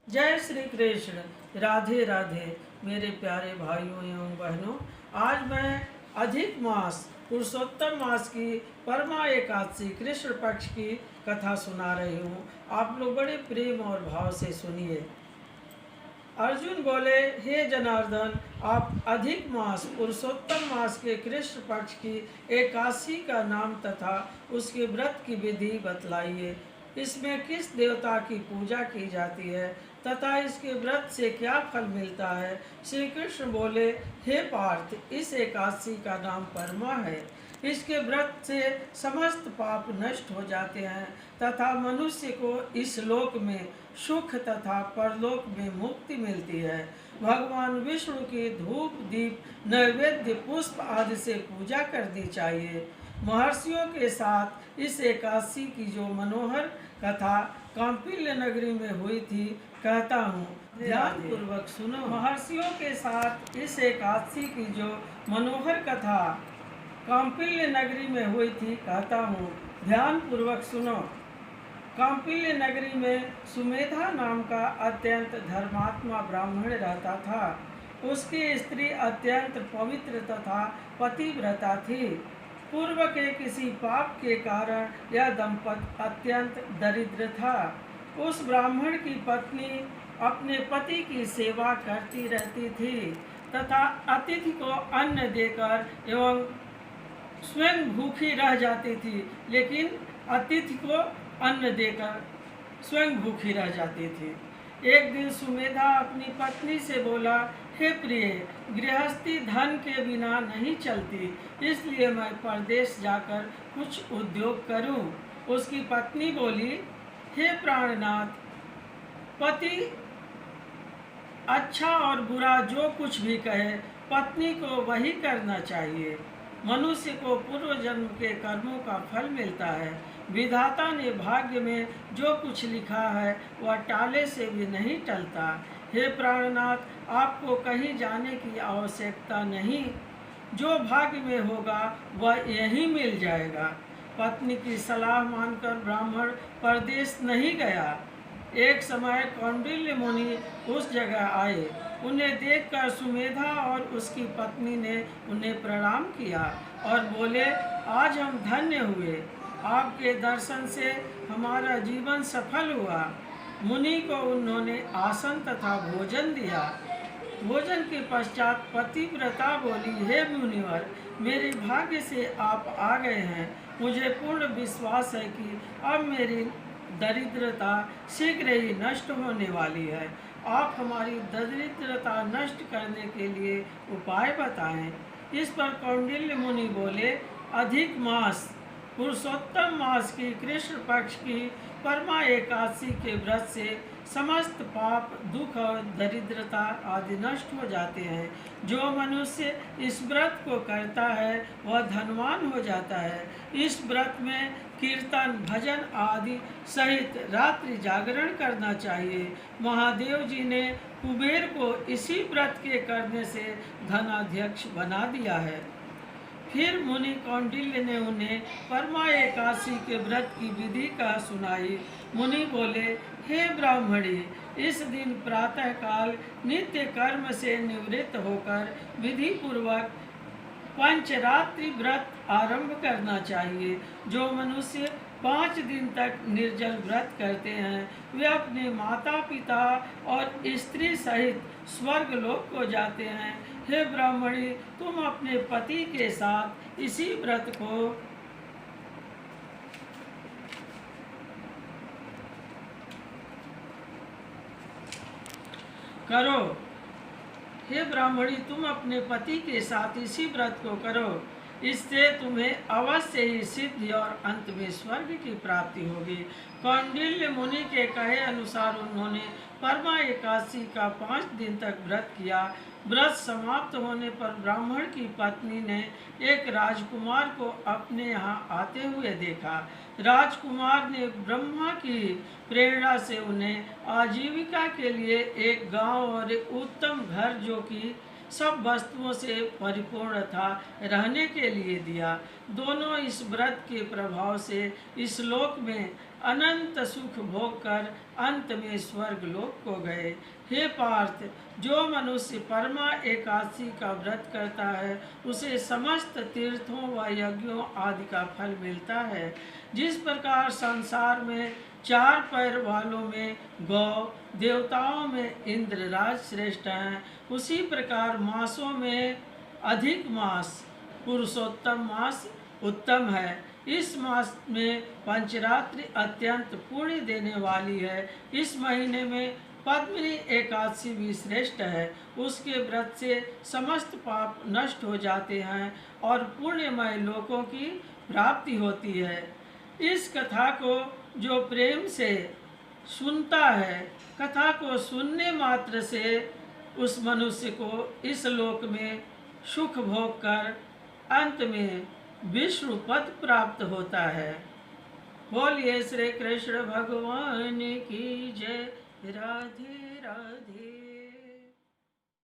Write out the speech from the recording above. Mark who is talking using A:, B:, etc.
A: जय श्री कृष्ण। राधे राधे मेरे प्यारे भाइयों एवं बहनों। आज मैं अधिक मास पुरुषोत्तम मास की परमा एकादशी कृष्ण पक्ष की कथा सुना रही हूँ। आप लोग बड़े प्रेम और भाव से सुनिए। अर्जुन बोले, हे जनार्दन, आप अधिक मास पुरुषोत्तम मास के कृष्ण पक्ष की एकादशी का नाम तथा उसके व्रत की विधि बतलाइए। इसमें किस देवता की पूजा की जाती है तथा इसके व्रत से क्या फल मिलता है। श्री कृष्ण बोले, हे पार्थ, इस एकादशी का नाम परमा है। इसके व्रत से समस्त पाप नष्ट हो जाते हैं तथा मनुष्य को इस लोक में सुख तथा परलोक में मुक्ति मिलती है। भगवान विष्णु की धूप दीप नैवेद्य पुष्प आदि से पूजा करनी चाहिए। महर्षियों के साथ इस एकादशी की जो मनोहर कथा कौंपिल्य नगरी में हुई थी, कहता हूँ, ध्यान पूर्वक सुनो। महर्षियों के साथ इस एकादशी की जो मनोहर कथा कौंपिल्य नगरी में हुई थी, कहता हूँ, ध्यान पूर्वक सुनो। कौंपिल्य नगरी में सुमेधा नाम का अत्यंत धर्मात्मा ब्राह्मण रहता था। उसकी स्त्री अत्यंत पवित्र तथा पतिव्रता थी। पूर्व के किसी पाप के कारण यह दंपत अत्यंत दरिद्र था। उस ब्राह्मण की पत्नी अपने पति की सेवा करती रहती थी तथा अतिथि को अन्न देकर एवं स्वयं भूखी रह जाती थी, लेकिन अतिथि को अन्न देकर स्वयं भूखी रह जाती थी। एक दिन सुमेधा अपनी पत्नी से बोला, हे प्रिय, गृहस्थी धन के बिना नहीं चलती, इसलिए मैं परदेश जाकर कुछ उद्योग करूं। उसकी पत्नी बोली, हे प्राणनाथ, पति अच्छा और बुरा जो कुछ भी कहे, पत्नी को वही करना चाहिए। मनुष्य को पूर्व जन्म के कर्मों का फल मिलता है। विधाता ने भाग्य में जो कुछ लिखा है वह टाले से भी नहीं टलता। हे प्राणनाथ, आपको कहीं जाने की आवश्यकता नहीं। जो भाग्य में होगा वह यहीं मिल जाएगा। पत्नी की सलाह मानकर ब्राह्मण परदेश नहीं गया। एक समय कौंडिल्य मुनि उस जगह आए। उन्हें देखकर सुमेधा और उसकी पत्नी ने उन्हें प्रणाम किया और बोले, आज हम धन्य हुए। आपके दर्शन से हमारा जीवन सफल हुआ। मुनि को उन्होंने आसन तथा भोजन दिया। भोजन के पश्चात पतिव्रता बोली, हे मुनिवर, मेरे भाग्य से आप आ गए हैं। मुझे पूर्ण विश्वास है कि अब मेरी दरिद्रता शीघ्र ही नष्ट होने वाली है। आप हमारी दरिद्रता नष्ट करने के लिए उपाय बताएं। इस पर कौंडिल्य मुनि बोले, अधिक मास पुरुषोत्तम मास की कृष्ण पक्ष की परमा एकादशी के व्रत से समस्त पाप दुख और दरिद्रता आदि नष्ट हो जाते हैं। जो मनुष्य इस व्रत को करता है वह धनवान हो जाता है। इस व्रत में कीर्तन भजन आदि सहित रात्रि जागरण करना चाहिए। महादेव जी ने कुबेर को इसी व्रत के करने से धनाध्यक्ष बना दिया है। फिर मुनि कौंडिल्य ने उन्हें परमा एकादशी के व्रत की विधि का सुनाई। मुनि बोले, हे ब्राह्मणी, इस दिन प्रातःकाल नित्य कर्म से निवृत्त होकर विधि पूर्वक पंचरात्रि व्रत आरंभ करना चाहिए। जो मनुष्य 5 दिन तक निर्जल व्रत करते हैं वे अपने माता पिता और स्त्री सहित स्वर्ग लोक को जाते हैं। हे ब्राह्मणी, तुम अपने पति के साथ इसी व्रत को करो। हे ब्राह्मणी, तुम अपने पति के साथ इसी व्रत को करो। इससे तुम्हें अवश्य ही सिद्धि और अंत में स्वर्ग की प्राप्ति होगी। कौंडिल्य मुनि के कहे अनुसार उन्होंने परमा एकादशी का 5 दिन तक व्रत किया। व्रत समाप्त होने पर ब्राह्मण की पत्नी ने एक राजकुमार को अपने यहाँ आते हुए देखा। राजकुमार ने ब्रह्मा की प्रेरणा से उन्हें आजीविका के लिए एक गांव और एक उत्तम घर, जो कि सब वस्तुओं से परिपूर्ण था, रहने के लिए दिया। दोनों इस व्रत के प्रभाव से इस लोक में अनंत सुख भोग कर अंत में स्वर्ग लोक को गए। हे पार्थ, जो मनुष्य परमा एकादशी का व्रत करता है उसे समस्त तीर्थों व यज्ञों आदि का फल मिलता है। जिस प्रकार संसार में चार पैर वालों में गौ, देवताओं में इंद्रराज श्रेष्ठ हैं, उसी प्रकार मासों में अधिक मास पुरुषोत्तम मास उत्तम है। इस मास में पंचरात्रि अत्यंत पुण्य देने वाली है। इस महीने में पद्मिनी एकादशी भी श्रेष्ठ है। उसके व्रत से समस्त पाप नष्ट हो जाते हैं और पुण्यमय लोकों की प्राप्ति होती है। इस कथा को जो प्रेम से सुनता है, कथा को सुनने मात्र से उस मनुष्य को इस लोक में सुख भोग कर अंत में विष्णु पद प्राप्त होता है। बोलिए श्री कृष्ण भगवान की जय। राधे राधे।